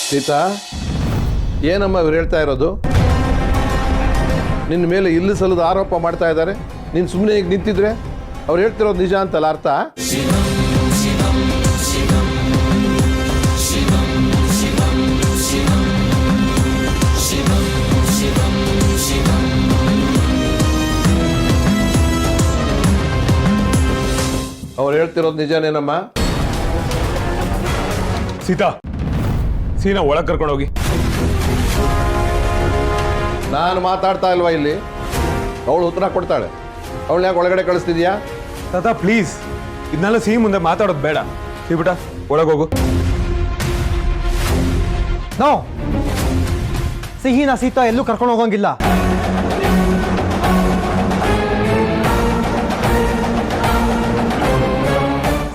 ಸೀತಾ, ಏನಮ್ಮ ಇವ್ರು ಹೇಳ್ತಾ ಇರೋದು? ನಿನ್ನ ಮೇಲೆ ಇಲ್ಲಿ ಸಲ್ಲದ ಆರೋಪ ಮಾಡ್ತಾ ಇದ್ದಾರೆ. ನೀನು ಸುಮ್ಮನೆ ಈಗ ನಿಂತಿದ್ರೆ ಅವ್ರು ಹೇಳ್ತಿರೋದು ನಿಜ ಅಂತಲ್ಲ ಅರ್ಥ? ಅವ್ರು ಹೇಳ್ತಿರೋದು ನಿಜನೇನಮ್ಮ? ಸೀನಾ ಒಳಗೆ ಕರ್ಕೊಂಡೋಗಿ. ನಾನು ಮಾತಾಡ್ತಾ ಇಲ್ವಾ ಇಲ್ಲಿ? ಅವಳು ಉತ್ತರ ಕೊಡ್ತಾಳೆ. ಅವಳು ಯಾಕೆ ಒಳಗಡೆ ಕಳಿಸ್ತಿದ್ಯಾ? ತಾತ ಪ್ಲೀಸ್, ಇದನ್ನೆಲ್ಲ ಸಿಹಿ ಮುಂದೆ ಮಾತಾಡೋದು ಬೇಡ. ಸಿಬಿಟ ಒಳಗೋಗು. ನೋ, ಸಿಹಿನ ಸೀತಾ ಎಲ್ಲೂ ಕರ್ಕೊಂಡು ಹೋಗಂಗಿಲ್ಲ.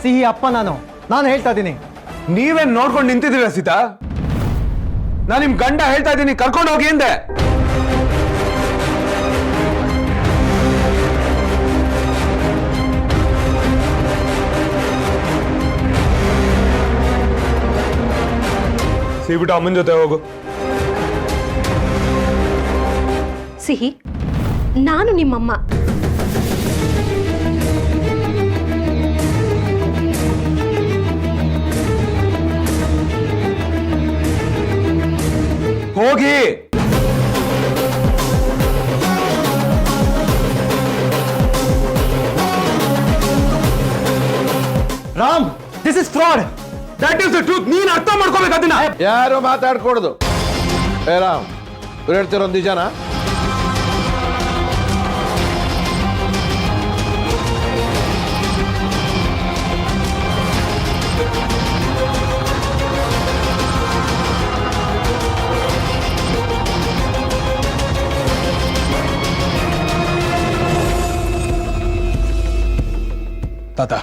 ಸಿಹಿ ಅಪ್ಪ ನಾನು ಹೇಳ್ತಾ ಇದ್ದೀನಿ. ನೀವೇನ್ ನೋಡ್ಕೊಂಡು ನಿಂತಿದ್ದೀರಾ ಸೀತಾ? ನಾನು ನಿಮ್ ಗಂಡ ಹೇಳ್ತಾ ಇದ್ದೀನಿ, ಕರ್ಕೊಂಡು ಹೋಗಿ ಎಂದೆ. ಸಿಬಿಟ ಅಮ್ಮನ ಜೊತೆ ಹೋಗು. ಸಿಹಿ, ನಾನು ನಿಮ್ಮಮ್ಮ. ಹೋಗಿ. Ram, this is fraud. That is the truth. ನೀನ್ ಅರ್ಥ ಮಾಡ್ಕೋಬೇಕು ಅದನ್ನ. ಯಾರು ಮಾತಾಡ್ಕೊಡ್ದು. ಏ ರಾಮ್, ಇವ್ರು ಹೇಳ್ತಿರೋದು ನಿಜನಾ? ತಾತ,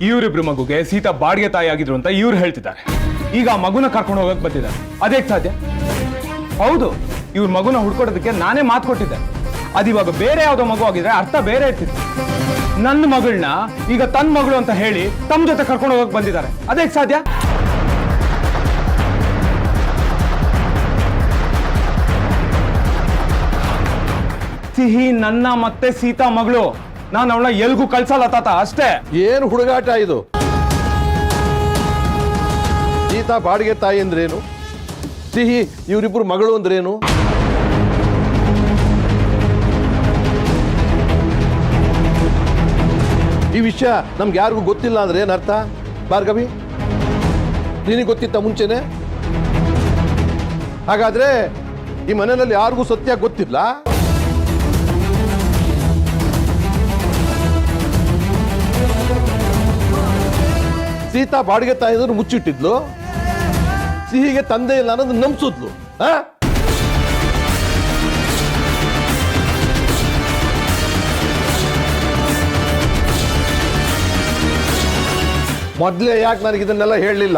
ಇವರಿಬ್ರು ಮಗುಗೆ ಸೀತಾ ಬಾಡಿಗೆ ತಾಯಿ ಆಗಿದ್ರು ಅಂತ ಇವ್ರು ಹೇಳ್ತಿದ್ದಾರೆ. ಈಗ ಆ ಮಗುನ ಕರ್ಕೊಂಡು ಹೋಗಕ್ ಬಂದಿದ್ದಾರೆ. ಅದೇಕ್ ಸಾಧ್ಯ? ಹೌದು, ಇವ್ರ ಮಗುನ ಹುಡ್ಕೊಡೋದಕ್ಕೆ ನಾನೇ ಮಾತು ಕೊಟ್ಟಿದ್ದೆ. ಅದಿವಾಗ ಬೇರೆ ಯಾವ್ದೋ ಮಗು ಆಗಿದ್ರೆ ಅರ್ಥ ಬೇರೆ ಇರ್ತಿತ್ತು. ನನ್ನ ಮಗಳನ್ನ ಈಗ ತನ್ನ ಮಗಳು ಅಂತ ಹೇಳಿ ತಮ್ಮ ಜೊತೆ ಕರ್ಕೊಂಡು ಹೋಗಕ್ ಬಂದಿದ್ದಾರೆ. ಅದೇಕ್ ಸಾಧ್ಯ? ಸಿಹಿ ನನ್ನ ಮತ್ತೆ ಸೀತಾ ಮಗಳು. ನಾನು ಅವಳನ್ನ ಎಲ್ಗೂ ಕಳ್ಸಲ್ಲ ತಾತ, ಅಷ್ಟೇ. ಏನು ಹುಡುಗಾಟ ಇದು? ಸೀತಾ ಬಾಡಿಗೆ ತಾಯಿ ಅಂದ್ರೇನು? ಸಿಹಿ ಇವರಿಬ್ರು ಮಗಳು ಅಂದ್ರೇನು? ಈ ವಿಷಯ ನಮ್ಗೆ ಯಾರಿಗೂ ಗೊತ್ತಿಲ್ಲ ಅಂದ್ರೆ ಏನರ್ಥ? ಭಾರ್ಗವಿ, ನಿನಗೆ ಗೊತ್ತಿತ್ತ ಮುಂಚೆನೆ? ಹಾಗಾದ್ರೆ ಈ ಮನೆಯಲ್ಲಿ ಯಾರಿಗೂ ಸತ್ಯ ಗೊತ್ತಿಲ್ಲ? ಸೀತಾ ಬಾಡಿಗೆ ತಾಯಿದ್ರು ಮುಚ್ಚಿಟ್ಟಿದ್ಲು, ಸಿಹಿಗೆ ತಂದೆ ಇಲ್ಲ ಅನ್ನೋದು ನಂಬಿಸಿದ್ಲು. ಮೊದಲೇ ಯಾಕೆ ನನಗೆ ಇದನ್ನೆಲ್ಲ ಹೇಳಲಿಲ್ಲ?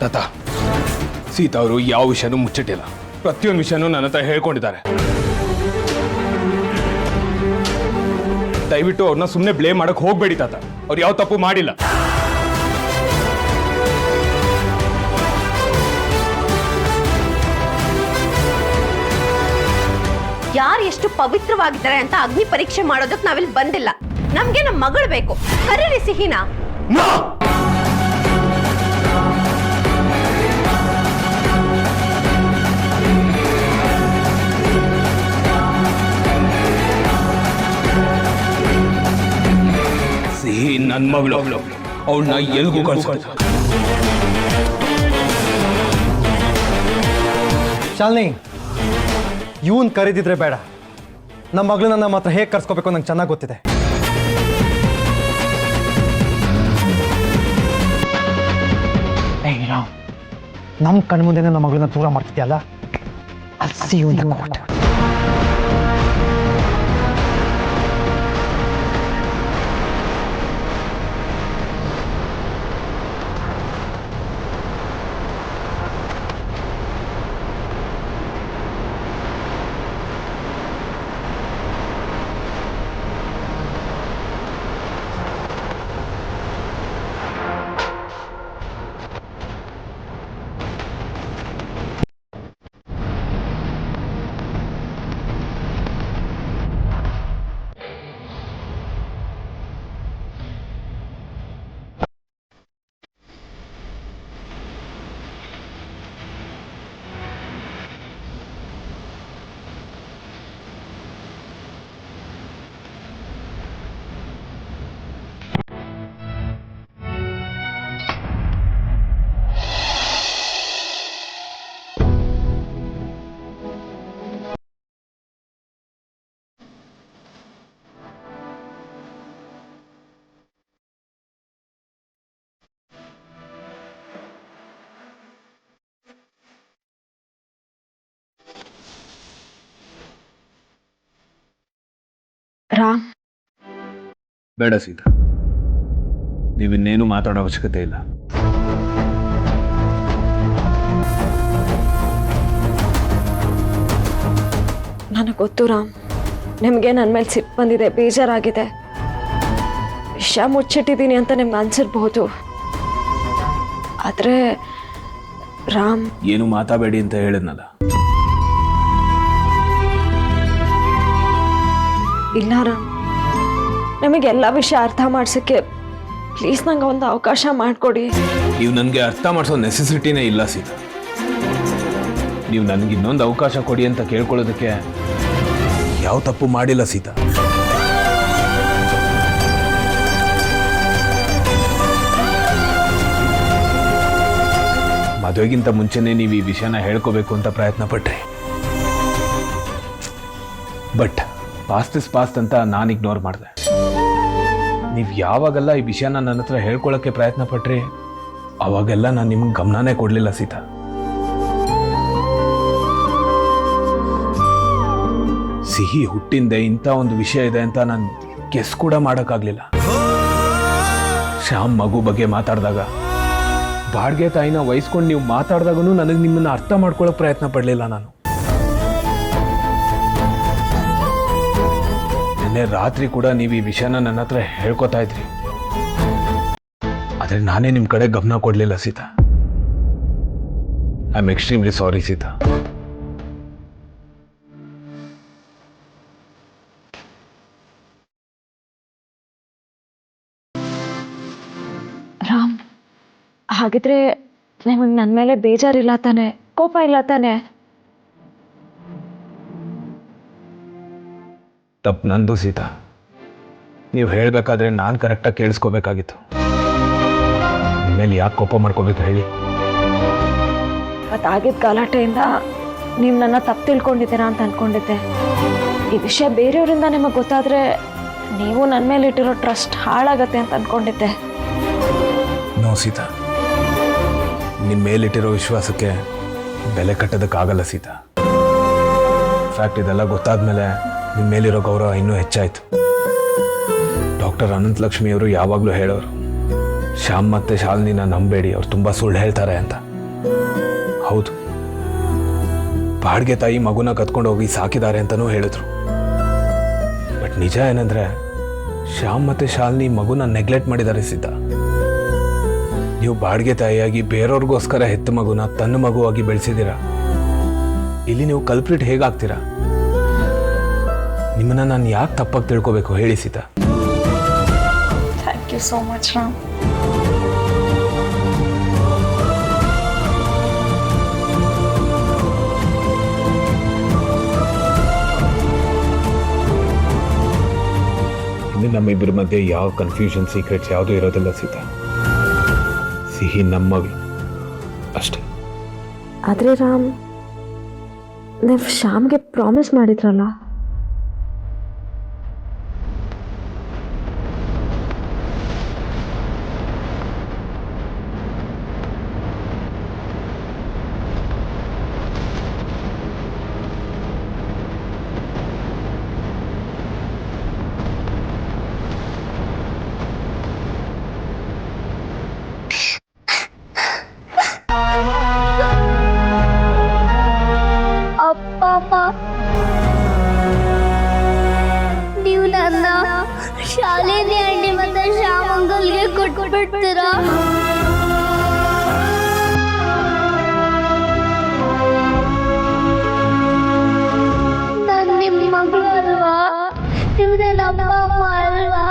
ತಾತ, ಸೀತಾ ಅವರು ಯಾವ ವಿಷಯನೂ ಮುಚ್ಚಿಟ್ಟಿಲ್ಲ. ಪ್ರತಿಯೊಂದು ವಿಷಯನೂ ನನ್ನ ಹತ್ರ ಹೇಳ್ಕೊಂಡಿದ್ದಾರೆ. ದಯವಿಟ್ಟು ಅವ್ರನ್ನ ಸುಮ್ಮನೆ ಬ್ಲೇಮ್ ಮಾಡಕ್ ಹೋಗ್ಬೇಡಿ ತಾತ. ಅವ್ರು ಯಾವ ತಪ್ಪು ಮಾಡಿಲ್ಲ. ಯಾರು ಎಷ್ಟು ಪವಿತ್ರವಾಗಿದ್ದಾರೆ ಅಂತ ಅಗ್ನಿ ಪರೀಕ್ಷೆ ಮಾಡೋದಕ್ಕೆ ನಾವಿಲ್ಲಿ ಬಂದಿಲ್ಲ. ನಮ್ಗೆ ನಮ್ಮ ಮಗಳು ಬೇಕು. ಕರೀರಿ ಸಿಹಿನಾ. ಸಿಹಿ ನನ್ನ ಮಗಳು, ಅವಳನ್ನ ಎಲ್ಗೂ ಕಳ್ಸೋದು. ಶಾಲಿನಿ, ಇವನ್ ಕರೀದಿದ್ರೆ ಬೇಡ. ನಮ್ಮ ಮಗಳನ್ನ ನಮ್ಮ ಹತ್ರ ಹೇಗೆ ಕರ್ಸ್ಕೋಬೇಕು ನಂಗೆ ಚೆನ್ನಾಗಿ ಗೊತ್ತಿದೆ. ನಮ್ಮ ಕಣ್ಮುಂದೆನೇ ನಮ್ಮ ಮಗಳನ್ನ ದೂರ ಮಾಡ್ತಿದ್ಯಲ್ಲ, ಅಸಿ ರಾಮ್, ಬೇಡ ಸೀತಾ, ನೀವಿನ್ನೇನು ಮಾತಾಡೋ ಅವಶ್ಯಕತೆ ಇಲ್ಲ. ನನಗೆ ಗೊತ್ತು ರಾಮ್, ನಿಮಗೆ ನನ್ನ ಮೇಲೆ ಸಿಟ್ಟು ಬಂದಿದೆ, ಬೇಜಾರಾಗಿದೆ. ವಿಷಯ ಮುಚ್ಚಿಟ್ಟಿದ್ದೀನಿ ಅಂತ ನಿಮ್ಗೆ ಅನ್ಸಿರ್ಬಹುದು. ಆದರೆ ರಾಮ್, ಏನು ಮಾತಾಡಬೇಡಿ ಅಂತ ಹೇಳಿದ್ನಲ್ಲ. ಇಲ್ಲ ರಾಮ್, ನಿಮಗೆಲ್ಲ ವಿಷಯ ಅರ್ಥ ಮಾಡ್ಸೋಕ್ಕೆ ಪ್ಲೀಸ್ ನಂಗೆ ಒಂದು ಅವಕಾಶ ಮಾಡಿಕೊಡಿ. ನೀವು ನನಗೆ ಅರ್ಥ ಮಾಡಿಸೋ ನೆಸೆಸಿಟಿನೇ ಇಲ್ಲ ಸೀತಾ. ನೀವು ನನಗೆ ಇನ್ನೊಂದು ಅವಕಾಶ ಕೊಡಿ ಅಂತ ಕೇಳ್ಕೊಳ್ಳೋದಕ್ಕೆ ಯಾವ ತಪ್ಪು ಮಾಡಿಲ್ಲ ಸೀತಾ. ಮದುವೆಗಿಂತ ಮುಂಚೆನೇ ನೀವು ಈ ವಿಷಯನ ಹೇಳ್ಕೋಬೇಕು ಅಂತ ಪ್ರಯತ್ನ ಪಟ್ರಿ. ಬಟ್ ಪಾಸ್ಟ್ ಇಸ್ ಪಾಸ್ಟ್ ಅಂತ ನಾನು ಇಗ್ನೋರ್ ಮಾಡಿದೆ. ನೀವು ಯಾವಾಗೆಲ್ಲ ಈ ವಿಷಯನ ನನ್ನ ಹತ್ರ ಹೇಳ್ಕೊಳ್ಳೋಕ್ಕೆ ಪ್ರಯತ್ನ ಪಟ್ರಿ, ಅವಾಗೆಲ್ಲ ನಾನು ನಿಮ್ಗೆ ಗಮನನೇ ಕೊಡಲಿಲ್ಲ ಸೀತಾ. ಸಿಹಿ ಹುಟ್ಟಿಂದೆ ಇಂಥ ಒಂದು ವಿಷಯ ಇದೆ ಅಂತ ನಾನು ಗೆಸ್ ಕೂಡ ಮಾಡೋಕ್ಕಾಗಲಿಲ್ಲ. ಶ್ಯಾಮ್ ಮಗು ಬಗ್ಗೆ ಮಾತಾಡಿದಾಗ, ಬಾಡ್ಗೆ ತಾಯಿನ ವಹಿಸ್ಕೊಂಡು ನೀವು ಮಾತಾಡಿದಾಗೂ ನನಗೆ ನಿಮ್ಮನ್ನು ಅರ್ಥ ಮಾಡ್ಕೊಳ್ಳೋಕೆ ಪ್ರಯತ್ನ ಪಡಲಿಲ್ಲ ನಾನು. ನಿನ್ನೆ ರಾತ್ರಿ ಕೂಡ ನೀವು ಈ ವಿಷಯನ ನನ್ನ ಹತ್ರ ಹೇಳ್ಕೊತಾ ಇದ್ರಿ, ಆದರೆ ನಾನೇ ನಿಮ್ಮ ಕಡೆ ಗಮನ ಕೊಡಲಿಲ್ಲ Sita. I am extremely sorry Sita. Ram, ಹಾಗಿದ್ರೆ ನಿಮಗೆ ನನ್ನ ಮೇಲೆ ಬೇಜಾರಿಲ್ಲ ತಾನೆ, ಕೋಪ ಇಲ್ಲ ತಾನೆ? ತಪ್ಪು ನಂದು ಸೀತಾ. ನೀವು ಹೇಳಬೇಕಾದ್ರೆ ನಾನು ಕರೆಕ್ಟಾಗಿ ಕೇಳಿಸ್ಕೋಬೇಕಾಗಿತ್ತು. ನಿಮ್ಮೇಲೆ ಯಾಕೆ ಕೋಪ ಮಾಡ್ಕೋಬೇಕು ಹೇಳಿ? ಅವತ್ತಾಗಿದ್ದ ಗಲಾಟೆಯಿಂದ ನೀವು ನನ್ನ ತಪ್ಪು ತಿಳ್ಕೊಂಡಿದ್ದೀರಾ ಅಂತ ಅಂದ್ಕೊಂಡಿದ್ದೆ. ಈ ವಿಷಯ ಬೇರೆಯವರಿಂದ ನಿಮಗೆ ಗೊತ್ತಾದರೆ ನೀವು ನನ್ನ ಮೇಲೆ ಇಟ್ಟಿರೋ ಟ್ರಸ್ಟ್ ಹಾಳಾಗತ್ತೆ ಅಂತ ಅಂದ್ಕೊಂಡಿದ್ದೆ. ನೋ ಸೀತಾ, ನಿಮ್ಮ ಮೇಲಿಟ್ಟಿರೋ ವಿಶ್ವಾಸಕ್ಕೆ ಬೆಲೆ ಕಟ್ಟೋದಕ್ಕಾಗಲ್ಲ ಸೀತಾ. ಫ್ಯಾಕ್ಟ್ ಇದೆಲ್ಲ ಗೊತ್ತಾದ್ಮೇಲೆ ನಿಮ್ಮ ಮೇಲಿರೋ ಗೌರವ ಇನ್ನೂ ಹೆಚ್ಚಾಯಿತು. ಡಾಕ್ಟರ್ ಅನಂತಲಕ್ಷ್ಮಿಯವರು ಯಾವಾಗಲೂ ಹೇಳೋರು, ಶ್ಯಾಮ್ ಮತ್ತು ಶಾಲಿನಿನ ನಂಬೇಡಿ, ಅವ್ರು ತುಂಬ ಸುಳ್ಳು ಹೇಳ್ತಾರೆ ಅಂತ. ಹೌದು, ಬಾಡ್ಗೆ ತಾಯಿ ಮಗುನ ಕತ್ಕೊಂಡು ಹೋಗಿ ಸಾಕಿದ್ದಾರೆ ಅಂತಲೂ ಹೇಳಿದ್ರು. ಬಟ್ ನಿಜ ಏನಂದರೆ, ಶ್ಯಾಮ್ ಮತ್ತು ಶಾಲಿನಿ ಮಗುನ ನೆಗ್ಲೆಕ್ಟ್ ಮಾಡಿದ್ದಾರೆ ಸೀತಾ. ನೀವು ಬಾಡ್ಗೆ ತಾಯಿಯಾಗಿ ಬೇರೆಯವ್ರಿಗೋಸ್ಕರ ಹೆತ್ತ ಮಗುನ ತನ್ನ ಮಗುವಾಗಿ ಬೆಳೆಸಿದ್ದೀರಾ. ಇಲ್ಲಿ ನೀವು ಕಲ್ಪ್ರಿಟ್ ಹೇಗಾಗ್ತೀರಾ? ನಿಮ್ಮನ್ನ ನಾನು ಯಾಕೆ ತಪ್ಪಾಗಿ ತಿಳ್ಕೋಬೇಕು ಹೇಳಿ Sita? Thank you so much Ram. ಇನ್ನು ನಮ್ಮಿಬ್ಬರ ಮಧ್ಯೆ ಯಾವ ಕನ್ಫ್ಯೂಷನ್, ಸೀಕ್ರೆಟ್ಸ್ ಯಾವುದೂ ಇರೋದಿಲ್ಲ ಸೀತಾ. ಸಿಹಿ ನಮ್ಮ ಮಗಳು ಅಷ್ಟೇ. ಆದರೆ ರಾಮ್, ನೀವು ಶ್ಯಾಮ್ಗೆ ಪ್ರಾಮಿಸ್ ಮಾಡಿದ್ರಲ್ಲ, ಅಪ್ಪ ನೀವು ನನ್ನ ಶಾಲಿನಿ ಆಂಟಿ ಮತ್ತೆ ಶ್ಯಾಮ್ ಅಂಕಲ್ಗೆ ಕೊಟ್ಬಿಡ್ತೀರಾ? ನಾನು ನಿಮ್ಮ ಮಗಳು ಅಲ್ವಾ? ನಿಮ್ದೆ ನಮ್ಮ ಅಮ್ಮ ಅಲ್ವಾ?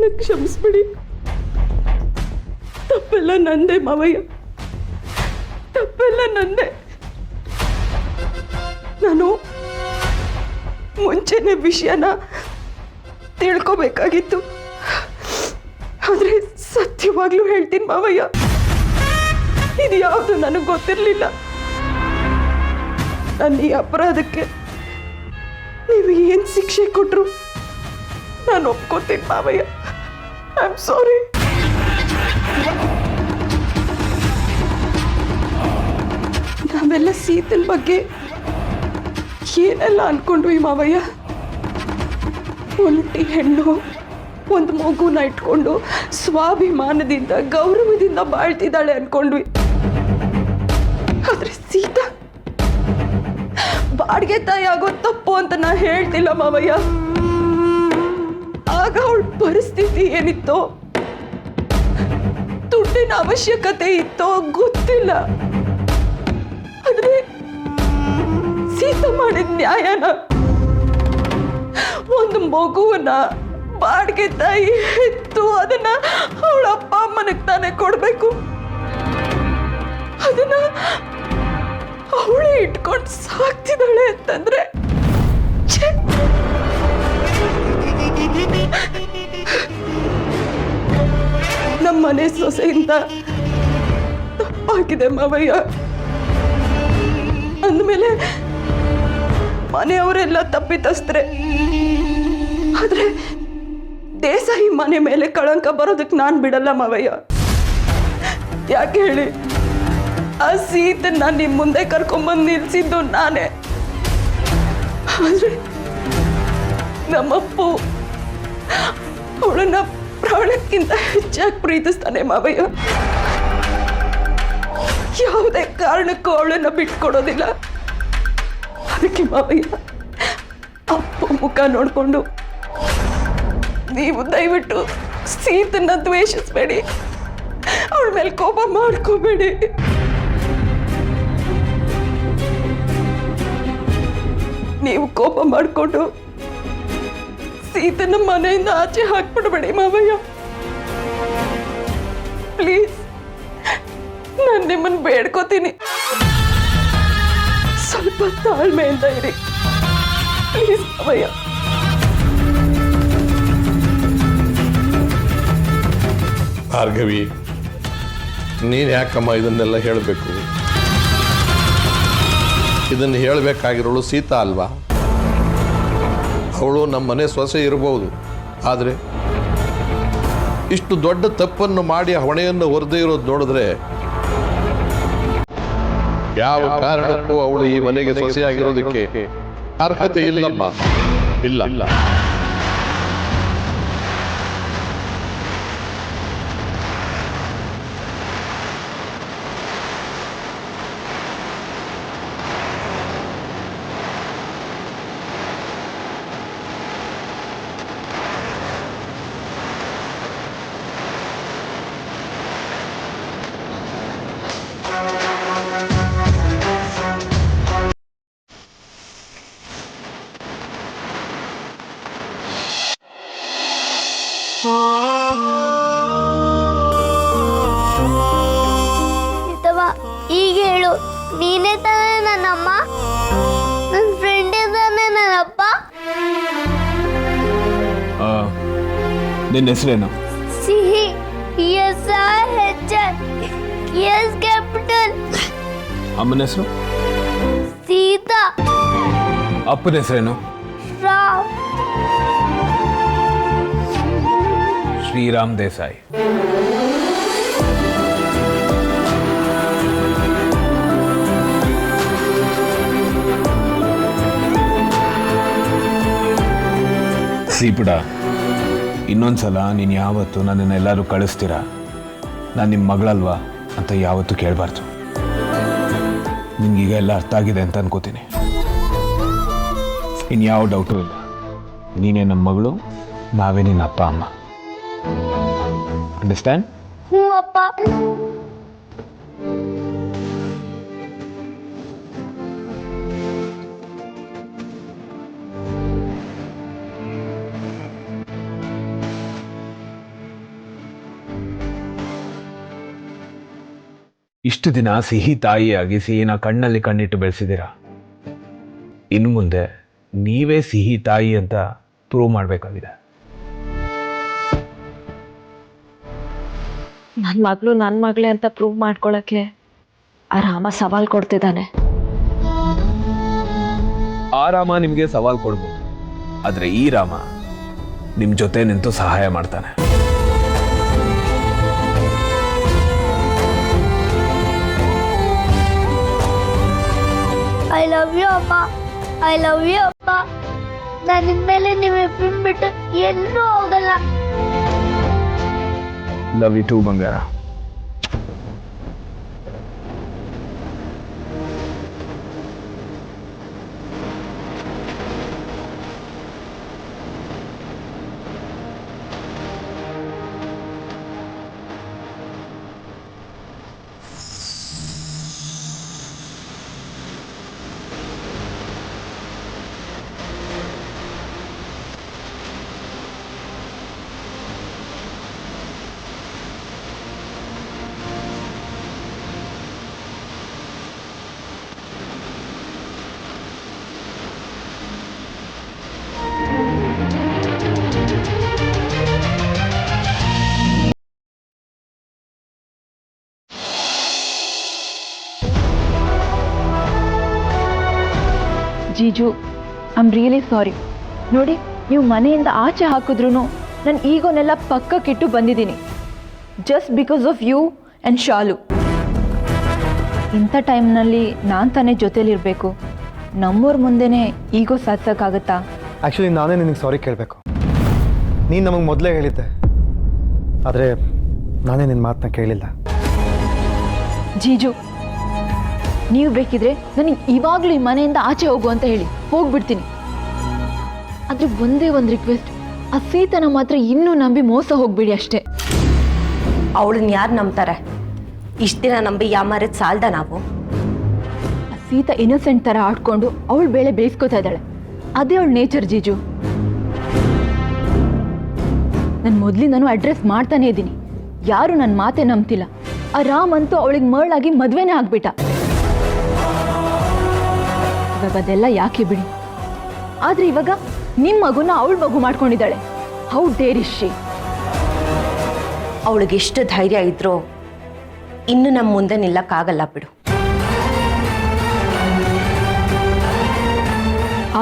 ನನ್ನ ಕ್ಷಮಿಸ್ಬಿಡಿ. ತಪ್ಪೆಲ್ಲ ನಂದೇ ಮಾವಯ್ಯ, ತಪ್ಪೆಲ್ಲ ನಂದೇ. ನಾನು ಮುಂಚೆನೆ ವಿಷಯನ ತಿಳ್ಕೊಬೇಕಾಗಿತ್ತು. ಆದ್ರೆ ಸತ್ಯವಾಗ್ಲೂ ಹೇಳ್ತೀನಿ ಮಾವಯ್ಯ, ಇದು ಯಾವುದು ನನಗೆ ಗೊತ್ತಿರಲಿಲ್ಲ. ನನ್ನ ಈ ಅಪರಾಧಕ್ಕೆ ನೀವು ಏನು ಶಿಕ್ಷೆ ಕೊಟ್ಟರು ನಾನು ಒಪ್ಕೋತೀನಿ ಮಾವಯ್ಯ. I am sorry. ನಾವೆಲ್ಲ ಸೀತನ್ ಬಗ್ಗೆ ಏನೆಲ್ಲ ಅನ್ಕೊಂಡ್ವಿ ಮಾವಯ್ಯ. ಒಂಟಿ ಹೆಣ್ಣು ಒಂದು ಮಗುನ ಇಟ್ಕೊಂಡು ಸ್ವಾಭಿಮಾನದಿಂದ ಗೌರವದಿಂದ ಬಾಳ್ತಿದ್ದಾಳೆ ಅನ್ಕೊಂಡ್ವಿ. ಆದ್ರೆ ಸೀತಾ ಬಾಡಿಗೆ ತಾಯಿ ಆಗೋ ತಪ್ಪು ಅಂತ ನಾ ಹೇಳ್ತಿಲ್ಲ ಮಾವಯ್ಯ. ಆಗ ಅವಳ ಪರಿಸ್ಥಿತಿ ಏನಿತ್ತೋ, ದುಡ್ಡಿನ ಅವಶ್ಯಕತೆ ಇತ್ತೋ ಗೊತ್ತಿಲ್ಲ. ಆದ್ರೆ ಸೀತಾ ಮಾಡಿದ ನ್ಯಾಯನ, ಒಂದು ಮಗುವನ್ನ ಬಾಡಿಗೆ ತಾಯಿ ಹೆತ್ತು ಅದನ್ನ ಅವಳ ಅಪ್ಪ ಅಮ್ಮನಿಗೆ ತಾನೇ ಕೊಡ್ಬೇಕು. ಅದನ್ನ ಅವಳೇ ಇಟ್ಕೊಂಡು ಸಾಕ್ತಿದ್ದಾಳೆ ಅಂತಂದ್ರೆ ಛೆ! ನಮ್ಮನೆ ಸೊಸೆಯಿಂದ ತಪ್ಪಾಗಿದೆ ಮಾವಯ್ಯ. ಅಂದಮೇಲೆ ಮನೆಯವರೆಲ್ಲ ತಪ್ಪಿತಸ್ತ್ರೆ. ಆದ್ರೆ ದೇಸಾಯಿ ಮನೆ ಮೇಲೆ ಕಳಂಕ ಬರೋದಕ್ಕೆ ನಾನು ಬಿಡಲ್ಲ ಮಾವಯ್ಯ. ಯಾಕೆ ಹೇಳಿ, ಆ ಸೀತನ್ನ ನಿಮ್ಮ ಮುಂದೆ ಕರ್ಕೊಂಬಂದು ನಿಲ್ಸಿದ್ದು ನಾನೇ. ಆದ್ರೆ ನಮ್ಮಪ್ಪು ಅವಳನ್ನ ಪ್ರಾಣಕ್ಕಿಂತ ಹೆಚ್ಚಾಗಿ ಪ್ರೀತಿಸ್ತಾನೆ ಮಾವಯ್ಯ. ಯಾವುದೇ ಕಾರಣಕ್ಕೂ ಅವಳನ್ನ ಬಿಟ್ಕೊಡೋದಿಲ್ಲ. ಅದಕ್ಕೆ ಮಾವಯ್ಯ, ಅಪ್ಪ ಮುಖ ನೋಡ್ಕೊಂಡು ನೀವು ದಯವಿಟ್ಟು ಸೀತನ್ನ ದ್ವೇಷಿಸ್ಬೇಡಿ, ಅವಳ ಮೇಲೆ ಕೋಪ ಮಾಡ್ಕೋಬೇಡಿ. ನೀವು ಕೋಪ ಮಾಡಿಕೊಂಡು ಸೀತನ ಮನೆಯಿಂದ ಆಚೆ ಹಾಕ್ಬಿಡ್ಬೇಡಿ ಮಾವಯ್ಯ. ಪ್ಲೀಸ್, ನಾನು ನಿಮ್ಮನ್ನು ಬೇಡ್ಕೋತೀನಿ, ಸ್ವಲ್ಪ ತಾಳ್ಮೆಯಿಂದ ಇರಿ ಪ್ಲೀಸ್ ಮಾವಯ್ಯ. ಭಾರ್ಗವಿ, ನೀನು ಯಾಕಮ್ಮ ಇದನ್ನೆಲ್ಲ ಹೇಳಬೇಕು? ಇದನ್ನು ಹೇಳಬೇಕಾಗಿರೋಳು ಸೀತಾ ಅಲ್ವಾ? ಅವಳು ನಮ್ಮ ಮನೆ ಸೊಸೆ ಇರಬಹುದು, ಆದರೆ ಇಷ್ಟು ದೊಡ್ಡ ತಪ್ಪನ್ನು ಮಾಡಿ ಹೊಣೆಯನ್ನು ಹೊರದೇ ಇರೋದು ನೋಡಿದ್ರೆ ಯಾವ ಕಾರಣಕ್ಕೂ ಅವಳು ಈ ಮನೆಗೆ ಸೊಸೆಯಾಗಿರೋದಕ್ಕೆ ಅರ್ಹತೆ ಇಲ್ಲಮ್ಮ. ಇಲ್ಲ. ಅಥವಾ ಈಗ ಹೇಳು, ನೀನೇ ತಾನೇ ನನ್ನಮ್ಮ, ನನ್ನ ಫ್ರೆಂಡೇ ತಾನೇ ನನ್ನಪ್ಪ. ನಿನ್ನ ಹೆಸರೇನು? ಸಿಹಿ, SRHR, ಎಸ್ ಕ್ಯಾಪಿಟಲ್. ಅಮ್ಮನ ಹೆಸರು? ಸೀತಾ. ಅಪ್ಪನ ಹೆಸರೇನು? ರಾಮ್. ಶ್ರೀರಾಮ್ ದೇಸಾಯಿ. ಸೀಪುಡ, ಇನ್ನೊಂದ್ಸಲ ನೀನು ಯಾವತ್ತು ನನ್ನನ್ನೆಲ್ಲರೂ ಕಳಿಸ್ತೀರಾ, ನಾನು ನಿಮ್ಮ ಮಗಳಲ್ವಾ ಅಂತ ಯಾವತ್ತೂ ಕೇಳಬಾರ್ದು. ನಿಮ್ಗೀಗ ಎಲ್ಲ ಅರ್ಥ ಆಗಿದೆ ಅಂತ ಅನ್ಕೋತೀನಿ. ಇನ್ಯಾವ ಡೌಟು ಇಲ್ಲ, ನೀನೇ ನಮ್ಮ ಮಗಳು, ನಾವೇ ನಿನ್ನ ಅಪ್ಪ ಅಮ್ಮ. ಅಂಡರ್ಸ್ಟ್ಯಾಂಡ್? ಹ್ಞೂ ಅಪ್ಪ. ಇಷ್ಟು ದಿನ ಸಿಹಿ ತಾಯಿಯಾಗಿ ಸಿಹಿನ ಕಣ್ಣಲ್ಲಿ ಕಣ್ಣಿಟ್ಟು ಬೆಳೆಸಿದ್ದೀರಾ. ಇನ್ನು ಮುಂದೆ ನೀವೇ ಸಿಹಿ ತಾಯಿ ಅಂತ ಪ್ರೂವ್ ಮಾಡಬೇಕಾಗಿದೆ. ನನ್ನ ಮಗಳೇ ಅಂತ ಪ್ರೂವ್ ಮಾಡ್ಕೊಳಕ್ಕೆ ಆ ರಾಮ ಸವಾಲ್ ಕೊಡ್ತಿದ್ದಾನೆ. ಆ ರಾಮ ನಿಮಗೆ ಸವಾಲ್ ಕೊಡ್ಬೋದು, ಆದರೆ ಈ ರಾಮ ನಿಮ್ಮ ಜೊತೆ ನಿಂತು ಸಹಾಯ ಮಾಡ್ತಾನೆ. ಐ ಲವ್ ಯು ಅಮ್ಮ, ಐ ಲವ್ ಯು ಅಪ್ಪ. ನಾನು ಇನ್ಮೇಲೆ ನೀವಿಬ್ಬರನ್ನ ಬಿಟ್ಟು ಎಲ್ಲೂ ಹೋಗಲ್ಲ. ಲವ್ ಯು ಟು ಬಂಗಾರ. ಜೀಜು, ಐ ಆಮ್ ರಿಯಲಿ ಸಾರಿ. ನೋಡಿ, ನೀವು ಮನೆಯಿಂದ ಆಚೆ ಹಾಕಿದ್ರೂ ನಾನು ಈಗೋನೆಲ್ಲ ಪಕ್ಕಕ್ಕಿಟ್ಟು ಬಂದಿದ್ದೀನಿ. Just because of you and Shalu. ಇಂಥ ಟೈಮ್ನಲ್ಲಿ ನಾನು ತಾನೇ ಜೊತೇಲಿರಬೇಕು. ನಮ್ಮೂರ ಮುಂದೆನೇ ಈಗೋ ಸಾಧಿಸೋಕ್ಕಾಗತ್ತಾ? ಆ್ಯಕ್ಚುಲಿ ನಾನೇ ನಿನಗೆ ಸಾರಿ ಕೇಳಬೇಕು. ನೀನು ನಮಗೆ ಮೊದಲೇ ಹೇಳಿದ್ದೆ, ಆದರೆ ನಾನೇ ನಿನ್ನ ಮಾತನ್ನ ಕೇಳಿಲ್ಲ. ಜೀಜು, ನೀವು ಬೇಕಿದ್ರೆ ನನಗೆ ಇವಾಗಲೂ ಈ ಮನೆಯಿಂದ ಆಚೆ ಹೋಗು ಅಂತ ಹೇಳಿ ಹೋಗ್ಬಿಡ್ತೀನಿ. ಆದರೆ ಒಂದೇ ಒಂದು ರಿಕ್ವೆಸ್ಟ್, ಆ ಸೀತನ ಮಾತ್ರ ಇನ್ನೂ ನಂಬಿ ಮೋಸ ಹೋಗ್ಬಿಡಿ ಅಷ್ಟೇ. ಅವಳನ್ನ ಯಾರು ನಂಬ್ತಾರೆ? ಇಷ್ಟು ದಿನ ನಂಬಿ ಯಾಮಾರಿದ್ ಸಾಲ್ದ ನಾವು? ಆ ಸೀತಾ ಇನ್ನೋಸೆಂಟ್ ಥರ ಆಡ್ಕೊಂಡು ಅವಳು ಬೇಳೆ ಬೇಯಿಸ್ಕೋತಾ ಇದ್ದಾಳೆ. ಅದೇ ಅವಳ ನೇಚರ್ ಜೀಜು. ನಾನು ಮೊದಲಿಂದನೂ ಅಡ್ರೆಸ್ ಮಾಡ್ತಾನೇ ಇದ್ದೀನಿ. ಯಾರು ನನ್ನ ಮಾತೇ ನಂಬ್ತಿಲ್ಲ. ಆ ರಾಮ್ ಅಂತೂ ಅವಳಿಗೆ ಮರಳಾಗಿ ಮದುವೆನೇ ಆಗ್ಬಿಟ್ಟ. ಇವಾಗ ಅದೆಲ್ಲ ಯಾಕೆ ಬಿಡಿ. ಆದರೆ ಇವಾಗ ನಿಮ್ಮ ಮಗುನ ಅವಳ ಮಗು ಮಾಡ್ಕೊಂಡಿದ್ದಾಳೆ. How dare is she? ಅವಳಿಗೆ ಎಷ್ಟು ಧೈರ್ಯ ಇದ್ರೂ ಇನ್ನು ನಮ್ಮ ಮುಂದೆ ನಿಲ್ಲಕ್ಕಾಗಲ್ಲ ಬಿಡು.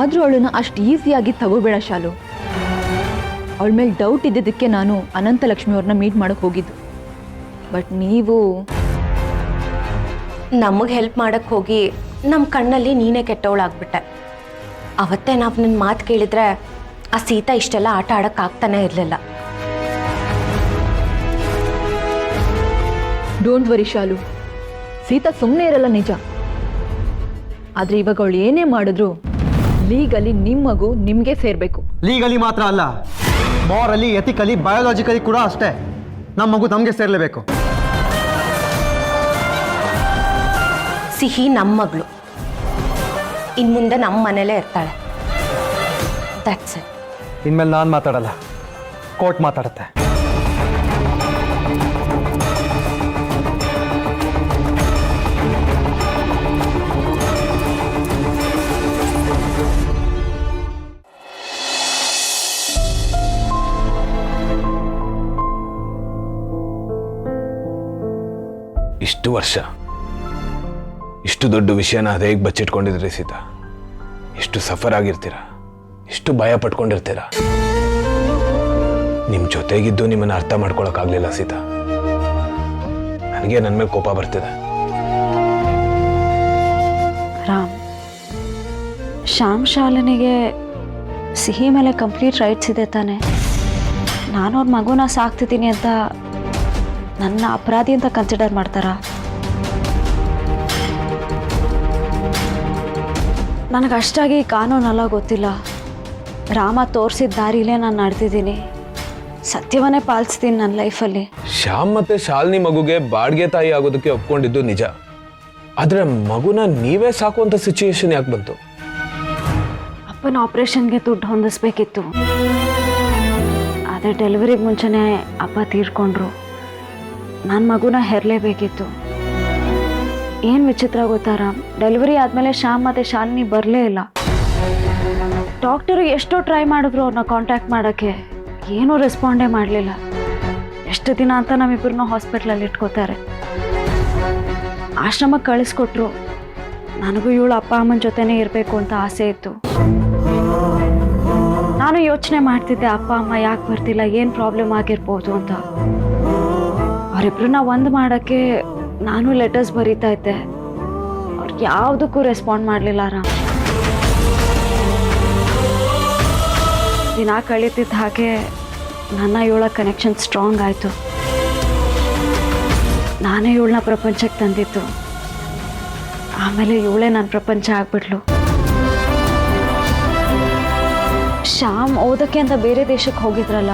ಆದರೂ ಅವಳನ್ನ ಅಷ್ಟು ಈಸಿಯಾಗಿ ತಗೋಬೇಡ ಶಾಲು. ಅವಳ ಮೇಲೆ ಡೌಟ್ ಇದ್ದಿದ್ದಕ್ಕೆ ನಾನು ಅನಂತಲಕ್ಷ್ಮಿ ಅವ್ರನ್ನ ಮೀಟ್ ಮಾಡೋಕ್ಕೆ ಹೋಗಿದ್ದು. ಬಟ್ ನೀವು ನಮಗೆ ಹೆಲ್ಪ್ ಮಾಡಕ್ಕೆ ಹೋಗಿ ನಮ್ಮ ಕಣ್ಣಲ್ಲಿ ನೀನೇ ಕೆಟ್ಟವಳಾಗ್ಬಿಟ್ಟೆ. ಅವತ್ತೇ ನಾವು ನಿನ್ನ ಮಾತು ಕೇಳಿದ್ರೆ ಆ ಸೀತಾ ಇಷ್ಟೆಲ್ಲ ಆಟ ಆಡೋಕ್ಕಾಗ್ತಾನೆ ಇರಲಿಲ್ಲ. ಡೋಂಟ್ ವರಿ ಶಾಲು, ಸೀತಾ ಸುಮ್ಮನೆ ಇರಲ್ಲ ನಿಜ. ಆದರೆ ಇವಾಗ ಅವಳು ಏನೇ ಮಾಡಿದ್ರು ಲೀಗಲಿ ನಿಮ್ಮ ಮಗು ನಿಮಗೆ ಸೇರಬೇಕು. ಲೀಗಲಿ ಮಾತ್ರ ಅಲ್ಲ, ಮಾರಲಿ, ಎಥಿಕಲಿ, ಬಯೋಲಾಜಿಕಲಿ ಕೂಡ ಅಷ್ಟೇ. ನಮ್ಮ ಮಗು ನಮಗೆ ಸೇರಲೇಬೇಕು. ಸಿಹಿ ನಮ್ಮ ಮಗಳು, ಇನ್ನು ಮುಂದೆ ನಮ್ಮ ಮನೇಲೇ ಇರ್ತಾಳೆ. That's it. ಇನ್ಮೇಲೆ ನಾನು ಮಾತಾಡಲ್ಲ, ಕೋರ್ಟ್ ಮಾತಾಡುತ್ತೆ. ಇಷ್ಟು ವರ್ಷ ಇಷ್ಟು ದೊಡ್ಡ ವಿಷಯನ ಅದೇ ಬಚ್ಚಿಟ್ಕೊಂಡಿದ್ರಿ ಸೀತಾ. ಎಷ್ಟು ಸಫರ್ ಆಗಿರ್ತೀರ, ಎಷ್ಟು ಭಯ ಪಟ್ಕೊಂಡಿರ್ತೀರ. ನಿಮ್ಮ ಜೊತೆಗಿದ್ದು ನಿಮ್ಮನ್ನು ಅರ್ಥ ಮಾಡ್ಕೊಳಕ್ಕಾಗಲಿಲ್ಲ ಸೀತಾ. ನನಗೆ ನನ್ನ ಮೇಲೆ ಕೋಪ ಬರ್ತಿದೆ. ರಾಮ್, ಶ್ಯಾಮ್ ಶಾಲಿನಿಗೆ ಸಿಹಿ ಮೇಲೆ ಕಂಪ್ಲೀಟ್ ರೈಟ್ಸ್ ಇದೆ ತಾನೆ. ನಾನು ಅವ್ರ ಮಗುನ ಸಾಕ್ತಿದ್ದೀನಿ ಅಂತ ನನ್ನ ಅಪರಾಧಿ ಅಂತ ಕನ್ಸಿಡರ್ ಮಾಡ್ತಾರಾ? ನನಗಷ್ಟಾಗಿ ಕಾನೂನೆಲ್ಲ ಗೊತ್ತಿಲ್ಲ. ರಾಮ ತೋರಿಸಿದ ದಾರಿಲೇ ನಾನು ನಡೆದಿದ್ದೀನಿ. ಸತ್ಯವನ್ನೇ ಪಾಲಿಸ್ತೀನಿ ನನ್ನ ಲೈಫಲ್ಲಿ. ಶ್ಯಾಮ್ ಮತ್ತೆ ಶಾಲಿನಿ ಮಗುಗೆ ಬಾಡಿಗೆ ತಾಯಿ ಆಗೋದಕ್ಕೆ ಒಪ್ಕೊಂಡಿದ್ದು ನಿಜ. ಆದರೆ ಮಗುನ ನೀವೇ ಸಾಕುವಂಥ ಸಿಚುಯೇಷನ್ ಯಾಕೆ ಬಂತು? ಅಪ್ಪನ ಆಪ್ರೇಷನ್ಗೆ ದುಡ್ಡು ಹೊಂದಿಸ್ಬೇಕಿತ್ತು. ಆದರೆ ಡೆಲಿವರಿಗೆ ಮುಂಚೆನೇ ಅಪ್ಪ ತೀರ್ಕೊಂಡ್ರು. ನನ್ನ ಮಗುನ ಹೆರಲೇಬೇಕಿತ್ತು. ಏನು ವಿಚಿತ್ರ ಗೊತ್ತಾ ರಾಮ್, ಡೆಲಿವರಿ ಆದಮೇಲೆ ಶ್ಯಾಮ್ ಮತ್ತು ಶಾಲಿನಿ ಬರಲೇ ಇಲ್ಲ. ಡಾಕ್ಟರು ಎಷ್ಟೋ ಟ್ರೈ ಮಾಡಿದ್ರು ಅವ್ರನ್ನ ಕಾಂಟ್ಯಾಕ್ಟ್ ಮಾಡೋಕ್ಕೆ, ಏನೂ ರೆಸ್ಪಾಂಡೇ ಮಾಡಲಿಲ್ಲ. ಎಷ್ಟು ದಿನ ಅಂತ ನಮ್ಮಿಬ್ಬರನ್ನ ಹಾಸ್ಪಿಟ್ಲಲ್ಲಿ ಇಟ್ಕೋತಾರೆ. ಆಶ್ರಮಕ್ಕೆ ಕಳಿಸ್ಕೊಟ್ರು. ನನಗೂ ಇವಳು ಅಪ್ಪ ಅಮ್ಮನ ಜೊತೆನೇ ಇರಬೇಕು ಅಂತ ಆಸೆ ಇತ್ತು. ನಾನು ಯೋಚನೆ ಮಾಡ್ತಿದ್ದೆ, ಅಪ್ಪ ಅಮ್ಮ ಯಾಕೆ ಬರ್ತಿಲ್ಲ, ಏನು ಪ್ರಾಬ್ಲಮ್ ಆಗಿರ್ಬೋದು ಅಂತ. ಅವರಿಬ್ಬರನ್ನ ಒಂದು ಮಾಡೋಕ್ಕೆ ನಾನು ಲೆಟರ್ಸ್ ಬರೀತಾ ಇದ್ದೆ. ಅವ್ರು ಯಾವುದಕ್ಕೂ ರೆಸ್ಪಾಂಡ್ ಮಾಡಲಿಲ್ಲ ರಾಮ್. ದಿನ ಕಳೀತಿದ್ದ ಹಾಗೆ ನನ್ನ ಇವಳ ಕನೆಕ್ಷನ್ ಸ್ಟ್ರಾಂಗ್ ಆಯಿತು. ನಾನೇ ಇವಳನ್ನ ಪ್ರಪಂಚಕ್ಕೆ ತಂದಿತ್ತು. ಆಮೇಲೆ ಇವಳೇ ನನ್ನ ಪ್ರಪಂಚ ಆಗ್ಬಿಟ್ಲು. ಶ್ಯಾಮ್ ಓದೋಕ್ಕೆ ಅಂತ ಬೇರೆ ದೇಶಕ್ಕೆ ಹೋಗಿದ್ರಲ್ಲ,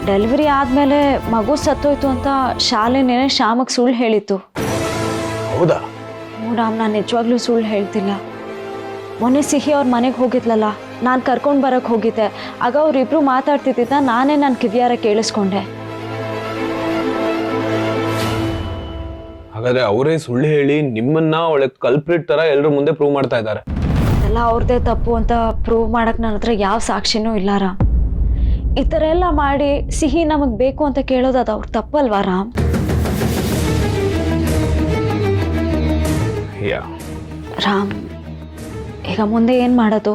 ಡೆಲಿವರಿ ಆದಮೇಲೆ ಮಗು ಸತ್ತೋಯ್ತು ಅಂತ ಶಾಲೆನೇ ಶ್ಯಾಮಗೆ ಸುಳ್ಳು ಹೇಳಿತ್ತು. ಹೌದಾ? ರಾಮ್, ನಾನು ನಿಜವಾಗ್ಲೂ ಸುಳ್ಳು ಹೇಳ್ತಿಲ್ಲ. ಮೊನ್ನೆ ಸಿಹಿ ಅವ್ರ ಮನೆಗೆ ಹೋಗಿದ್ಲಲ್ಲ, ನಾನು ಕರ್ಕೊಂಡು ಬರೋಕ್ಕೆ ಹೋಗಿದ್ದೆ. ಆಗ ಅವರಿಬ್ಬರು ಮಾತಾಡ್ತಿದ್ದ ನಾನೇ ನನ್ನ ಕಿವಿಯಾರ ಕೇಳಿಸ್ಕೊಂಡೆ. ಹಾಗಾದ್ರೆ ಅವರೇ ಸುಳ್ಳು ಹೇಳಿ ನಿಮ್ಮನ್ನ ಒಳ್ಳೆ ಕಲ್ಪ್ರಿಟ್ ತರ ಎಲ್ಲರ ಮುಂದೆ ಪ್ರೂವ್ ಮಾಡ್ತಾ ಇದ್ದಾರೆ. ಎಲ್ಲ ಅವ್ರದ್ದೇ ತಪ್ಪು ಅಂತ ಪ್ರೂವ್ ಮಾಡಕ್ಕೆ ನನ್ನ ಹತ್ರ ಯಾವ ಸಾಕ್ಷಿನೂ ಇಲ್ಲ ರಾಮ್. ಈ ಥರ ಎಲ್ಲ ಮಾಡಿ ಸಿಹಿ ನಮಗೆ ಬೇಕು ಅಂತ ಕೇಳೋದು ಅದು ಅವ್ರ ತಪ್ಪಲ್ವಾ ರಾಮ್? ರಾಮ್, ಈಗ ಮುಂದೆ ಏನು ಮಾಡೋದು?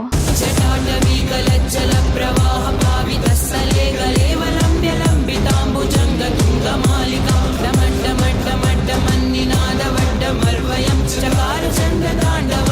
ಚಕಾರ ಚಂದ್ರ ತಾಂಡವ